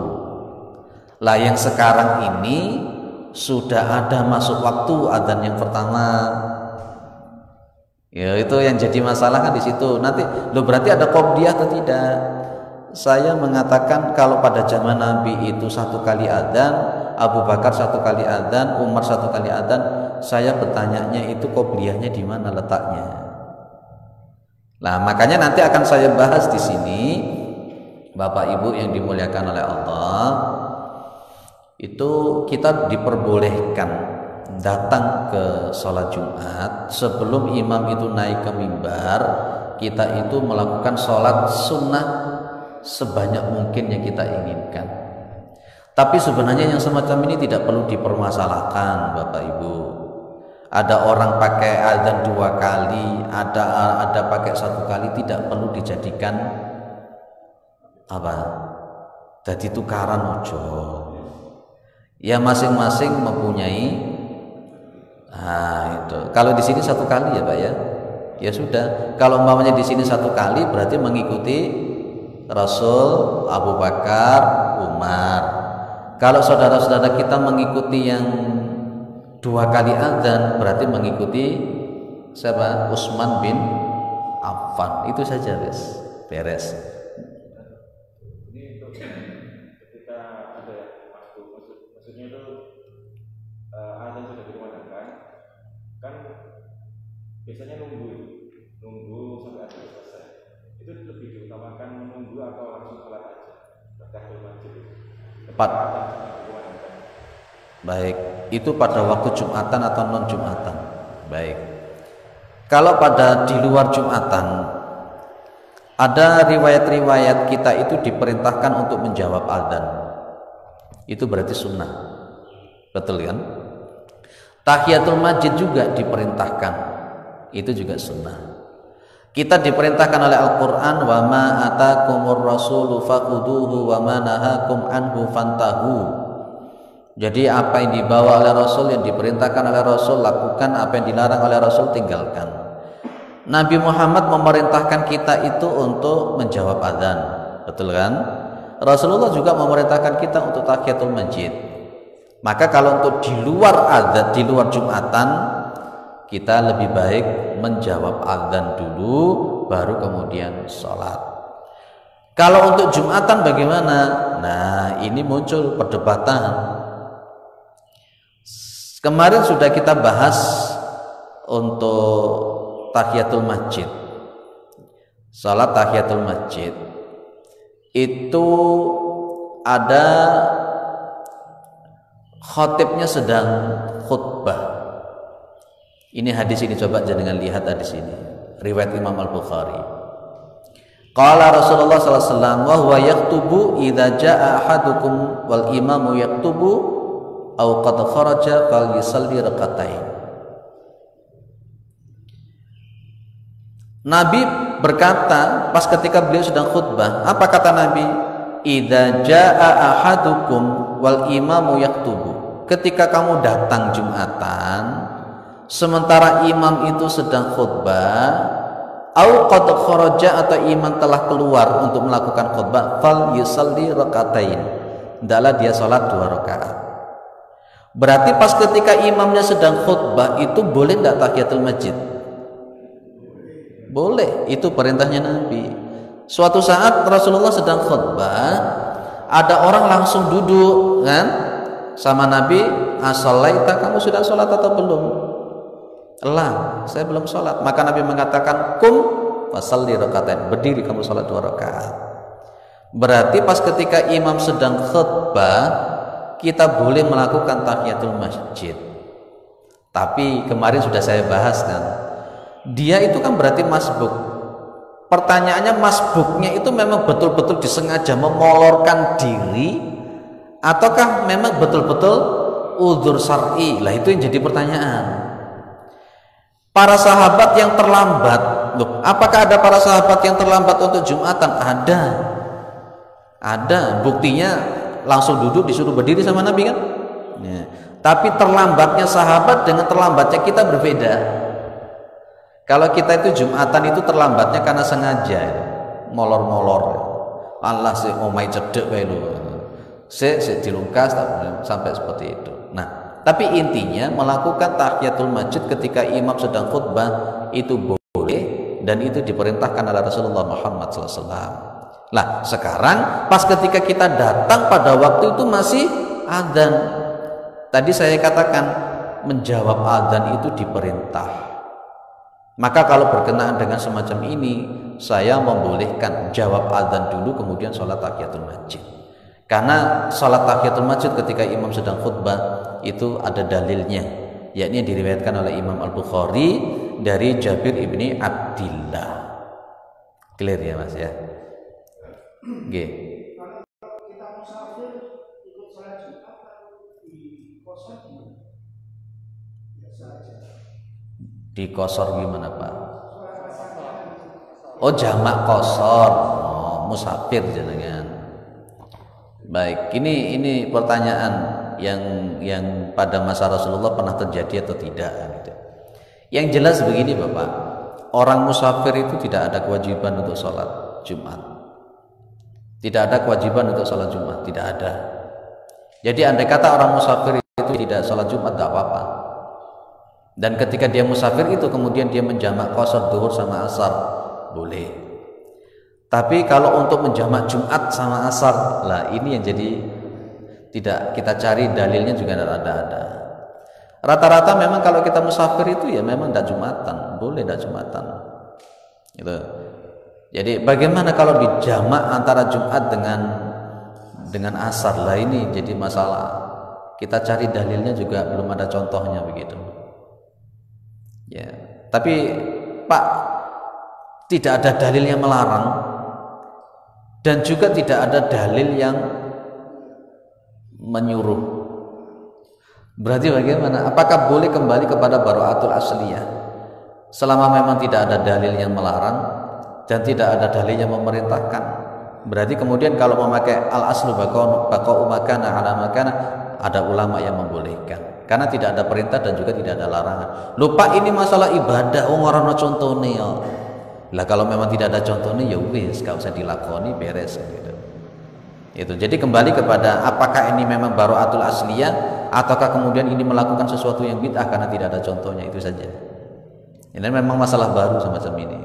Lah yang sekarang ini sudah ada masuk waktu adzan yang pertama. Ya itu yang jadi masalah kan di situ. Nanti lo berarti ada qobliyah atau tidak? Saya mengatakan kalau pada zaman Nabi itu 1 kali adzan, Abu Bakar 1 kali adzan, Umar 1 kali adzan. Saya bertanyanya itu qobliyahnya di mana letaknya? Nah, makanya nanti akan saya bahas di sini, Bapak Ibu yang dimuliakan oleh Allah, itu kita diperbolehkan datang ke sholat Jumat sebelum imam itu naik ke mimbar. Kita itu melakukan sholat sunnah sebanyak mungkin yang kita inginkan. Tapi sebenarnya yang semacam ini tidak perlu dipermasalahkan, Bapak Ibu. Ada orang pakai adzan 2 kali, ada pakai 1 kali, tidak perlu dijadikan apa? Jadi tukaran ojo. Ya masing-masing mempunyai. Nah itu. Kalau di sini 1 kali ya Pak ya, ya sudah. Kalau umpamanya di sini 1 kali berarti mengikuti Rasul, Abu Bakar, Umar. Kalau saudara-saudara kita mengikuti yang 2 kali adzan berarti mengikuti siapa? Utsman bin Affan. Itu saja beres. Ini untuk ketika ada maksudnya itu adzan sudah dikumandangkan, kan biasanya nunggu sampai adzan selesai. Itu lebih diutamakan menunggu atau langsung sholat aja? Tahiyatul masjid itu. Baik, itu pada waktu Jumatan atau non Jumatan. Baik. Kalau pada di luar Jumatan, ada riwayat-riwayat kita itu diperintahkan untuk menjawab adzan. Itu berarti sunnah. Betul kan? Tahiyatul masjid juga diperintahkan. Itu juga sunnah. Kita diperintahkan oleh Al-Quran, wa ma atakumur rasulu faquduhu wa ma nahakum anhu fantahu. Jadi apa yang dibawa oleh Rasul, yang diperintahkan oleh Rasul lakukan, apa yang dilarang oleh Rasul tinggalkan. Nabi Muhammad memerintahkan kita itu untuk menjawab adzan, betul kan? Rasulullah juga memerintahkan kita untuk tahiyatul masjid. Maka kalau untuk di luar adzan, di luar Jumatan, kita lebih baik menjawab adzan dulu baru kemudian sholat. Kalau untuk Jumatan bagaimana? Nah ini muncul perdebatan. Kemarin sudah kita bahas untuk tahiyatul masjid. Salat tahiyatul masjid itu ada khatibnya sedang khutbah. Ini hadis ini coba jangan lihat hadis ini. Riwayat Imam Al-Bukhari. Qala Rasulullah sallallahu alaihi wasallam wa huwa yaktubu idza jaa ahadukum wal imamu yaktubu au qad kharaja fal yusalli rakaatain. Nabi berkata pas ketika beliau sedang khutbah, apa kata Nabi? Idza jaa ahadukum wal imamu yaktubu. Ketika kamu datang Jumatan sementara imam itu sedang khutbah, au qad kharaja atau imam telah keluar untuk melakukan khutbah, fal yusalli rakaatain. Hendaklah dia salat 2 rakaat. Berarti pas ketika imamnya sedang khutbah itu boleh tidak tahiyatul masjid? Boleh, itu perintahnya Nabi. Suatu saat Rasulullah sedang khutbah, ada orang langsung duduk kan sama Nabi, "As-shalaita, kamu sudah sholat atau belum?" "Lah, saya belum sholat." Maka Nabi mengatakan, "Kum fasalli rakaatain." Berdiri kamu sholat 2 rakaat. Berarti pas ketika imam sedang khutbah kita boleh melakukan tahiyatul masjid. Tapi kemarin sudah saya bahas kan, dia itu kan berarti masbuk. Pertanyaannya, masbuknya itu memang betul-betul disengaja memolorkan diri ataukah memang betul-betul udzur syar'i? Lah itu yang jadi pertanyaan. Para sahabat yang terlambat, loh, apakah ada para sahabat yang terlambat untuk Jumatan? Ada. Buktinya langsung duduk disuruh berdiri sama Nabi kan? Ya. Tapi terlambatnya sahabat dengan terlambatnya kita berbeda. Kalau kita itu Jumatan itu terlambatnya karena sengaja, molor-molor. Allah sih omai cedek wae lho. Sik dilungkas sampai seperti itu. Nah, tapi intinya melakukan tahiyatul masjid ketika imam sedang khutbah itu boleh dan itu diperintahkan oleh Rasulullah Muhammad SAW. Lah, sekarang pas ketika kita datang pada waktu itu masih adzan. Tadi saya katakan menjawab adzan itu diperintah. Maka kalau berkenaan dengan semacam ini, saya membolehkan jawab adzan dulu kemudian sholat tahiyatul masjid. Karena sholat tahiyatul masjid ketika imam sedang khutbah itu ada dalilnya, yakni diriwayatkan oleh Imam Al-Bukhari dari Jabir ibni Abdillah. Clear ya Mas ya? Oke. Kalau kita musafir ikut sholat Jumat di kosor biasa aja. Di kosor gimana Pak? Oh jamak kosor, oh musafir jenengan. Baik, ini pertanyaan yang pada masa Rasulullah pernah terjadi atau tidak gitu. Yang jelas begini Bapak, orang musafir itu tidak ada kewajiban untuk sholat Jumat. Tidak ada kewajiban untuk sholat Jumat, tidak ada. Jadi andai kata orang musafir itu tidak sholat Jumat tidak apa-apa. Dan ketika dia musafir itu kemudian dia menjamak qashar zuhur sama asar, boleh. Tapi kalau untuk menjamak Jumat sama asar, lah ini yang jadi tidak kita cari dalilnya juga tidak ada. Rata-rata memang kalau kita musafir itu ya memang tidak Jumatan, boleh tidak Jumatan. Gitu. Jadi bagaimana kalau dijamak antara Jumat dengan asar, lah ini jadi masalah. Kita cari dalilnya juga belum ada contohnya begitu. Ya, tapi Pak, tidak ada dalil yang melarang dan juga tidak ada dalil yang menyuruh. Berarti bagaimana? Apakah boleh kembali kepada bara'atul asliyah? Selama memang tidak ada dalil yang melarang dan tidak ada dalil yang memerintahkan, berarti kemudian kalau memakai al-aslu baqa'u makana ala makana, ada ulama yang membolehkan. Karena tidak ada perintah dan juga tidak ada larangan. Lupa ini masalah ibadah, orang ono contone ya. Lah kalau memang tidak ada contohnya ya wis, gak usah dilakoni, beres gitu. Itu. Jadi kembali kepada apakah ini memang bara'atul asliyah ataukah kemudian ini melakukan sesuatu yang bid'ah karena tidak ada contohnya, itu saja. Ini memang masalah baru semacam ini.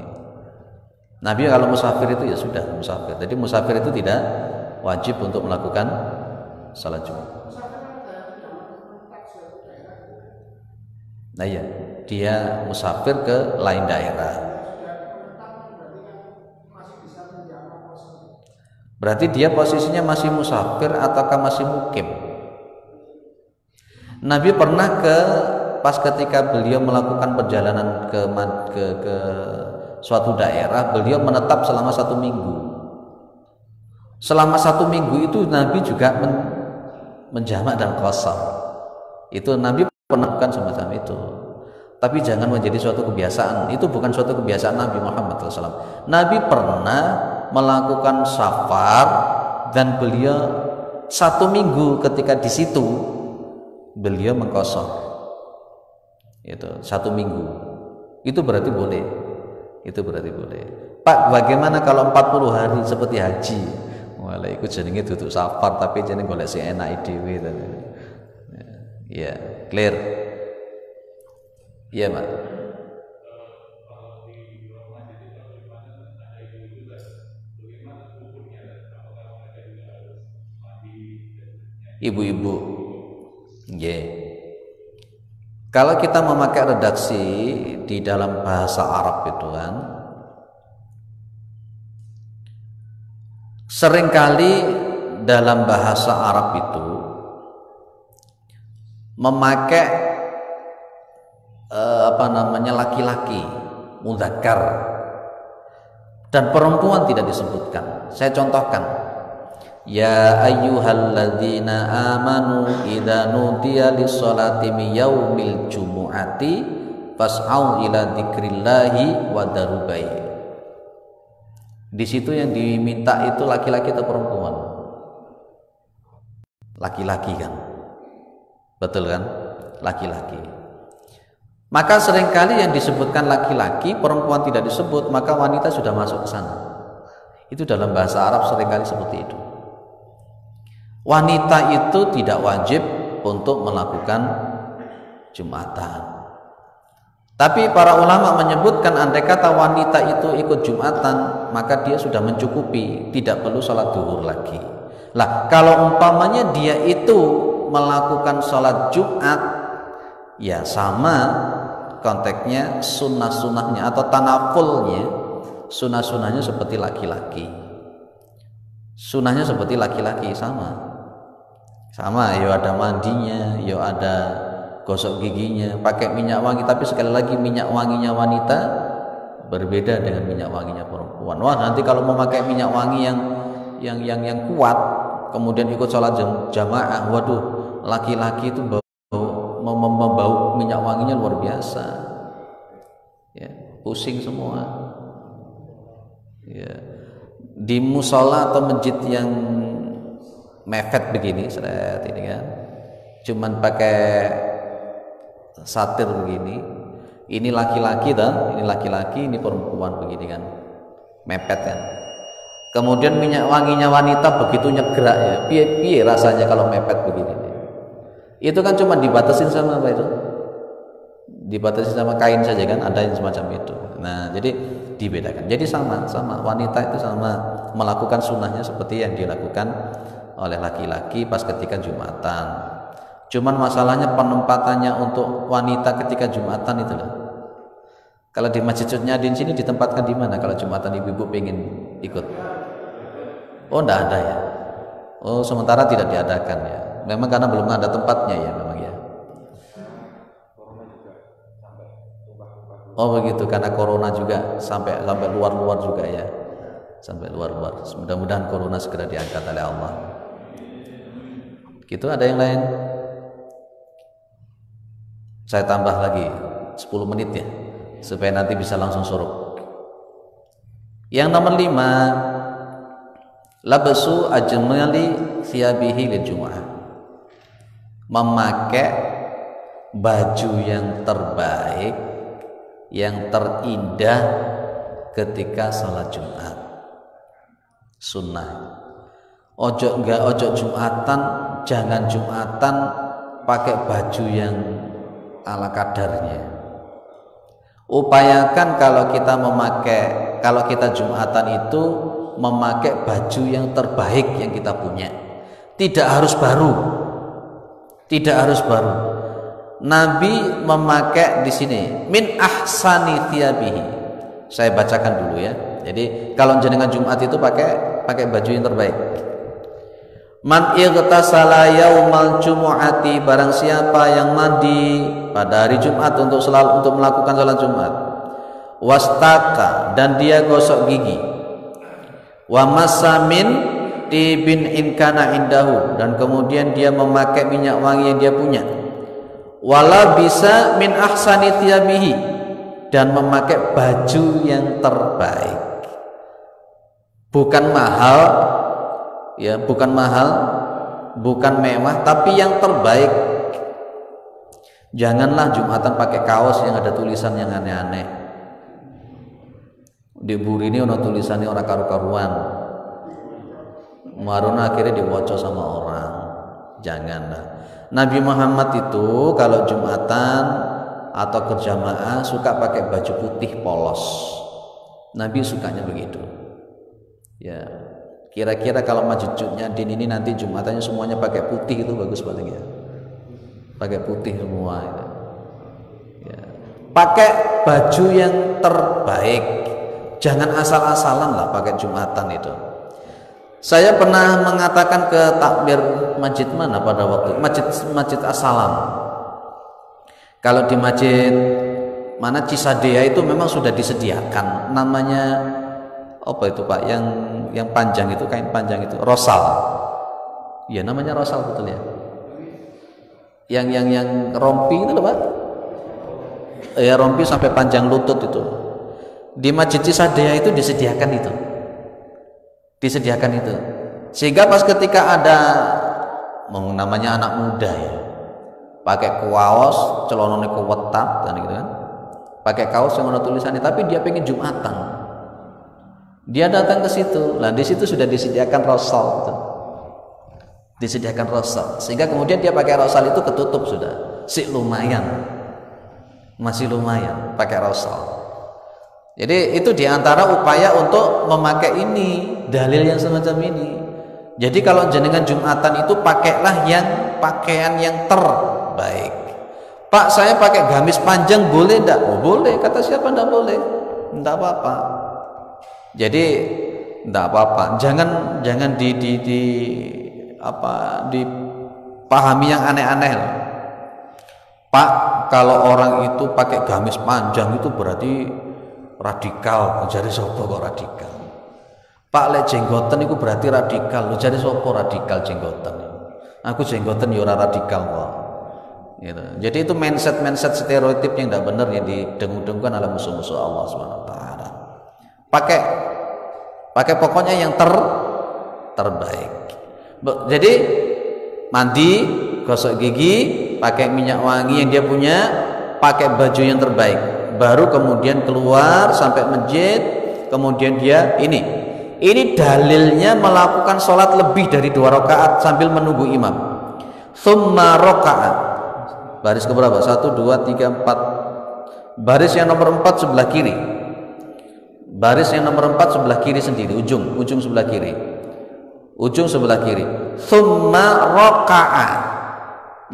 Nabi kalau musafir itu ya sudah musafir. Jadi musafir itu tidak wajib untuk melakukan salat Jumat. Nah ya, dia musafir ke lain daerah. Berarti dia posisinya masih musafir ataukah masih mukim? Nabi pernah pas ketika beliau melakukan perjalanan ke suatu daerah, beliau menetap selama 1 minggu. Selama 1 minggu itu Nabi juga menjamak dan qashar. Itu Nabi pernah melakukan semacam itu. Tapi jangan menjadi suatu kebiasaan. Itu bukan suatu kebiasaan Nabi Muhammad SAW. Nabi pernah melakukan safar dan beliau 1 minggu ketika di situ beliau mengqashar. Itu 1 minggu. Itu berarti boleh. Itu berarti boleh. Pak, bagaimana kalau 40 hari seperti haji? Walah iku jenenge duduk safar tapi jenenge golek sing enake dhewe to. Ya, clear. Iya, Pak. Ibu-ibu. Nggih. Kalau kita memakai redaksi di dalam bahasa Arab itu kan seringkali dalam bahasa Arab itu memakai laki-laki mudzakkar dan perempuan tidak disebutkan. Saya contohkan. Ya ayyuhalladzina amanu idza nudiya lis-sholati min yaumil jumu'ati fas'au ila dzikrillahi wa darubai. Di situ yang diminta itu laki-laki atau perempuan? Laki-laki kan. Betul kan? Laki-laki. Maka seringkali yang disebutkan laki-laki, perempuan tidak disebut, maka wanita sudah masuk ke sana. Itu dalam bahasa Arab seringkali seperti itu. Wanita itu tidak wajib untuk melakukan Jumatan. Tapi para ulama menyebutkan andai kata wanita itu ikut Jumatan, maka dia sudah mencukupi, tidak perlu sholat zuhur lagi. Lah, kalau umpamanya dia itu melakukan sholat Jumat, ya sama konteksnya sunnah-sunnahnya atau tanafulnya, sunnah-sunnahnya seperti laki-laki. Sunnahnya seperti laki-laki sama, yo ada mandinya, yo ada gosok giginya, pakai minyak wangi. Tapi sekali lagi minyak wanginya wanita berbeda dengan minyak wanginya perempuan. Wah, nanti kalau mau pakai minyak wangi yang kuat, kemudian ikut sholat jamaah, waduh, laki-laki itu membau minyak wanginya luar biasa, ya, pusing semua. Ya, di musola atau masjid yang mepet begini, seret ini kan, cuman pakai satir begini, ini laki-laki dan ini laki-laki, ini perempuan begini kan, mepet kan. Kemudian minyak wanginya wanita begitu nyegrak ya, piye rasanya kalau mepet begini. Itu kan cuma dibatasin sama apa itu? Dibatasi sama kain saja kan, ada yang semacam itu. Nah, jadi dibedakan. Jadi sama wanita itu sama melakukan sunnahnya seperti yang dilakukan oleh laki-laki pas ketika Jumatan. Cuman masalahnya penempatannya untuk wanita ketika Jumatan itu loh. Kalau di Masjid Nyadin sini ditempatkan di mana kalau Jumatan ibu-ibu pengen ikut? Oh, enggak ada ya. Oh, sementara tidak diadakan ya. Memang karena belum ada tempatnya ya memang ya. Oh begitu, karena corona juga sampai luar-luar juga ya. Sampai luar-luar. Mudah-mudahan corona segera diangkat oleh Allah. Gitu, ada yang lain? Saya tambah lagi 10 menit ya, supaya nanti bisa langsung suruh. Yang nomor 5, labsu ajmali thiyabihi lil jumu'ah. Memakai baju yang terbaik, yang terindah ketika sholat Jumat. Sunnah. Ojo Jumatan, jangan Jumatan pakai baju yang ala kadarnya. Upayakan kalau kita Jumatan itu memakai baju yang terbaik yang kita punya. Tidak harus baru. Nabi memakai di sini min ahsani thiyabihi. Saya bacakan dulu ya. Jadi kalau jenengan Jumat itu pakai baju yang terbaik. Man ightasala yaumal jumu'ati, barang siapa yang mandi pada hari Jumat untuk melakukan salat Jumat. Wastaka, dan dia gosok gigi. Wa masamin tibin inkana indahu, dan kemudian dia memakai minyak wangi yang dia punya. Wala bisa min ahsani thiyabihi, dan memakai baju yang terbaik. Bukan mahal ya, bukan mewah, tapi yang terbaik. Janganlah Jumatan pakai kaos yang ada tulisan yang aneh-aneh. Di buri ini ada tulisannya orang karu-karuan. Maruna akhirnya diwoco sama orang. Janganlah. Nabi Muhammad itu kalau Jumatan atau berjamaah suka pakai baju putih polos. Nabi sukanya begitu. Ya, kira-kira kalau Masjid Nyadin ini nanti Jumatannya semuanya pakai putih, itu bagus banget ya. Pakai putih semua itu. Ya. Pakai baju yang terbaik. Jangan asal-asalan lah pakai Jumatan itu. Saya pernah mengatakan ke takbir masjid mana pada waktu masjid As-Salam. Kalau di masjid mana Cisadea itu memang sudah disediakan namanya apa itu Pak, yang panjang itu, kain panjang itu, rosal. Iya namanya rosal betul ya. Yang rompi itu loh Pak. Ya rompi sampai panjang lutut itu. Di Masjid Cisadea itu disediakan itu. Sehingga pas ketika ada namanya anak muda ya. pakai kaos celonone kewetat dan gitu kan, pakai kaos yang ada tulisannya, tapi dia pengen Jumatan. Dia datang ke situ, lah di situ sudah disediakan rosal gitu. Disediakan rosal, sehingga kemudian dia pakai rosal itu ketutup sudah, lumayan, masih lumayan pakai rosal. Jadi itu diantara upaya untuk memakai ini, dalil yang semacam ini. Jadi kalau jenengan Jumatan itu pakailah pakaian yang terbaik. Pak, saya pakai gamis panjang boleh enggak? Oh boleh, kata siapa enggak boleh? Enggak apa-apa. Jadi enggak apa-apa. Jangan dipahami yang aneh-aneh. Pak, kalau orang itu pakai gamis panjang itu berarti radikal. Jadi sopo kok radikal? Pak, lek jenggoten itu berarti radikal. Jadi sopo radikal jenggoten? Aku jenggoten ya ora radikal kok. Gitu. Jadi itu mindset stereotip yang tidak benar yang didengung-dengungkan oleh musuh-musuh Allah SWT. Pakai pokoknya yang terbaik. Jadi mandi, gosok gigi, pakai minyak wangi yang dia punya, pakai baju yang terbaik. Baru kemudian keluar sampai masjid, kemudian dia ini dalilnya melakukan sholat lebih dari 2 rakaat sambil menunggu imam. Tsumma rakaat. Baris keberapa? 1, 2, 3, 4. Baris yang nomor 4 sebelah kiri. Baris yang nomor 4 sebelah kiri sendiri, ujung sebelah kiri. Ujung sebelah kiri. Tsumma rakaat.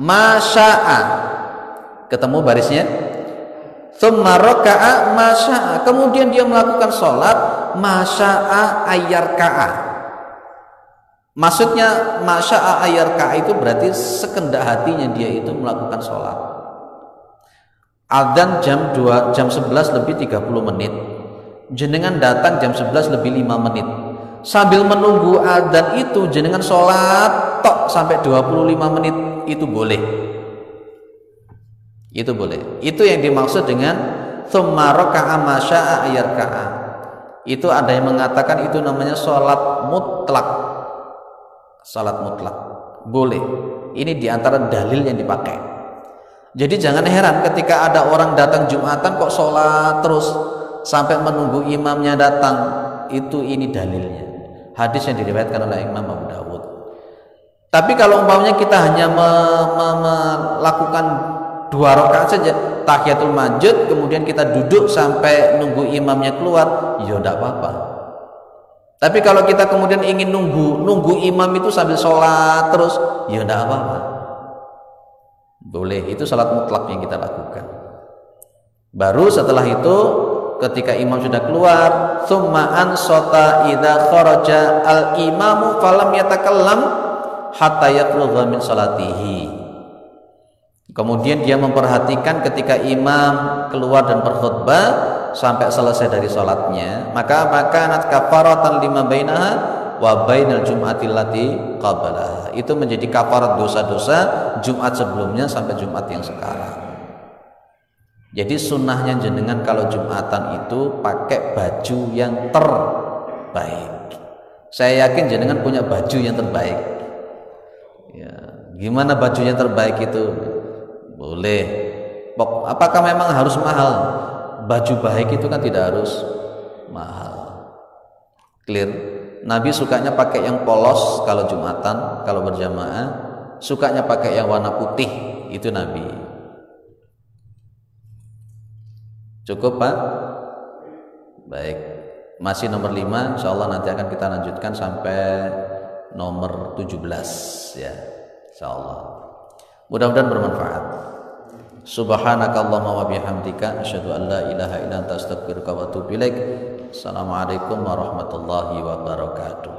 Masya'a. Ketemu barisnya? Tsumma raka'a masya'a. Kemudian dia melakukan sholat masya'a ayyarka'a. Maksudnya masya'a ayyarka'a itu berarti sekendak hatinya dia itu melakukan sholat. Adzan jam 11 lebih 30 menit. Jenengan datang jam 11 lebih 5 menit. Sambil menunggu adzan itu jenengan sholat tok sampai 25 menit, itu boleh. Itu boleh. Itu yang dimaksud dengan tsumma raka'a masya'a ayyarka'a. Itu ada yang mengatakan itu namanya sholat mutlak. Sholat mutlak boleh. Ini diantara dalil yang dipakai. Jadi jangan heran ketika ada orang datang Jumatan kok sholat terus sampai menunggu imamnya datang. Ini dalilnya. Hadis yang diriwayatkan oleh Imam Abu Dawud. Tapi kalau umpamanya kita hanya melakukan 2 rakaat saja, tahiyatul masjid, kemudian kita duduk sampai nunggu imamnya keluar, ya enggak apa-apa. Tapi kalau kita kemudian ingin nunggu imam itu sambil sholat terus, ya enggak apa-apa. Boleh, itu salat mutlak yang kita lakukan. Baru setelah itu ketika imam sudah keluar, tsumma ansata idza kharaja al-imamu falam yatakallam hatta yaqludha min salatihi. Kemudian dia memperhatikan ketika imam keluar dan berkhutbah sampai selesai dari salatnya, maka makanat kafaratan lima bainaha wa bainal jum'atil lati qablaha. Itu menjadi kafarat dosa-dosa Jumat sebelumnya sampai Jumat yang sekarang. Jadi sunnahnya jenengan kalau Jumatan itu pakai baju yang terbaik. Saya yakin jenengan punya baju yang terbaik. Ya, gimana baju yang terbaik itu? Boleh. Apakah memang harus mahal? Baju baik itu kan tidak harus mahal. Clear? Nabi sukanya pakai yang polos kalau Jumatan, kalau berjamaah, sukanya pakai yang warna putih, itu Nabi. Cukup Pak? Baik. Masih nomor 5, insyaallah nanti akan kita lanjutkan sampai nomor 17 ya. Insyaallah. Mudah-mudahan bermanfaat. Subhanakallahumma wa bihamdika asyhadu an la ilaha illa anta astaghfiruka wa atubu ilaik. Assalamualaikum warahmatullahi wabarakatuh.